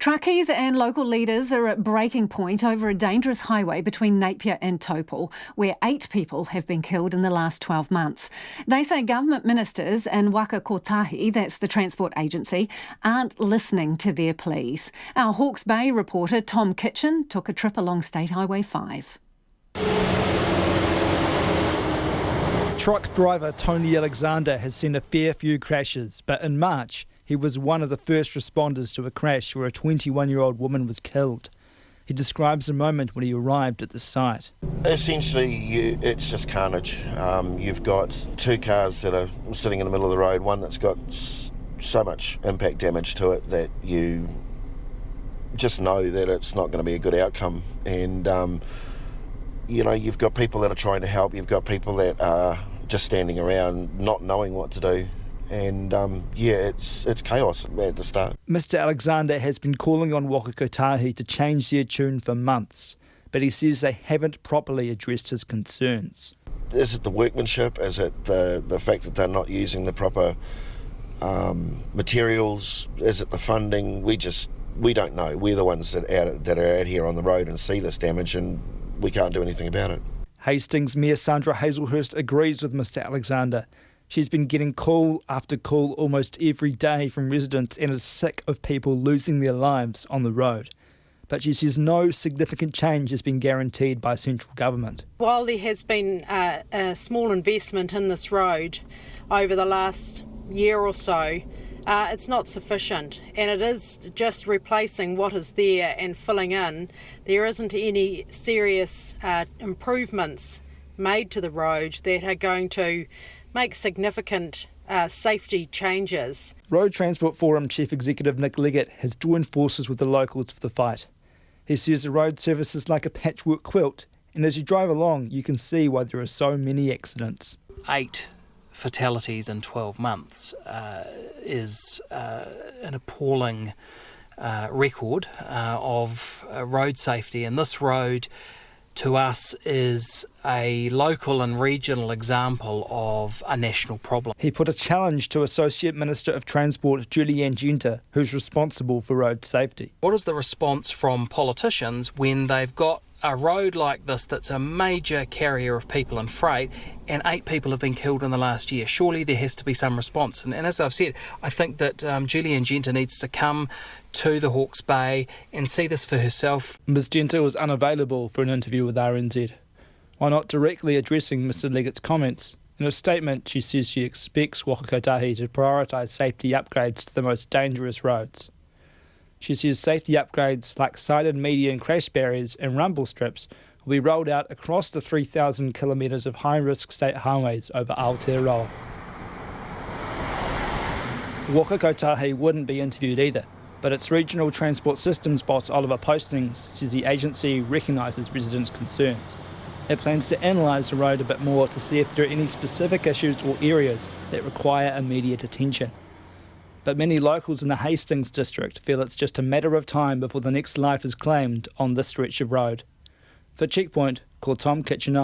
Truckies and local leaders are at breaking point over a dangerous highway between Napier and Taupō, where 8 people have been killed in the last 12 months. They say government ministers and Waka Kotahi, that's the transport agency, aren't listening to their pleas. Our Hawke's Bay reporter Tom Kitchin took a trip along State Highway 5. Truck driver Tony Alexander has seen a fair few crashes, but in March he was one of the first responders to a crash where a 21-year-old woman was killed. He describes the moment when he arrived at the site. Essentially, it's just carnage. You've got 2 cars that are sitting in the middle of the road, one that's got so much impact damage to it that you just know that it's not going to be a good outcome. And you've got people that are trying to help, you've got people that are just standing around not knowing what to do. And it's chaos at the start. Mr Alexander has been calling on Waka Kotahi to change their tune for months, but he says they haven't properly addressed his concerns. Is it the workmanship? Is it the fact that they're not using the proper materials? Is it the funding? We don't know. We're the ones that are out here on the road and see this damage, and we can't do anything about it. Hastings Mayor Sandra Hazelhurst agrees with Mr Alexander. She's been getting call after call almost every day from residents and is sick of people losing their lives on the road. But she says no significant change has been guaranteed by central government. While there has been a small investment in this road over the last year or so, it's not sufficient, and it is just replacing what is there and filling in. There isn't any serious improvements made to the road that are going to make significant safety changes. Road Transport Forum Chief Executive Nick Leggett has joined forces with the locals for the fight. He says the road service is like a patchwork quilt, and as you drive along you can see why there are so many accidents. 8 fatalities in 12 months is an appalling record of road safety, and this road to us is a local and regional example of a national problem. He put a challenge to Associate Minister of Transport Julianne Genter, who's responsible for road safety. What is the response from politicians when they've got a road like this that's a major carrier of people and freight, and 8 people have been killed in the last year? Surely there has to be some response. And as I've said, I think that Julianne Genter needs to come to the Hawke's Bay and see this for herself. Ms Genter was unavailable for an interview with RNZ. While not directly addressing Mr Leggett's comments, in a statement she says she expects Waka Kotahi to prioritise safety upgrades to the most dangerous roads. She says safety upgrades like sided median crash barriers and rumble strips will be rolled out across the 3,000 kilometres of high-risk state highways over Aotearoa. Waka Kotahi wouldn't be interviewed either, but its regional transport systems boss Oliver Postings says the agency recognises residents' concerns. It plans to analyse the road a bit more to see if there are any specific issues or areas that require immediate attention. But many locals in the Hastings district feel it's just a matter of time before the next life is claimed on this stretch of road. For Checkpoint, call Tom Kitchin.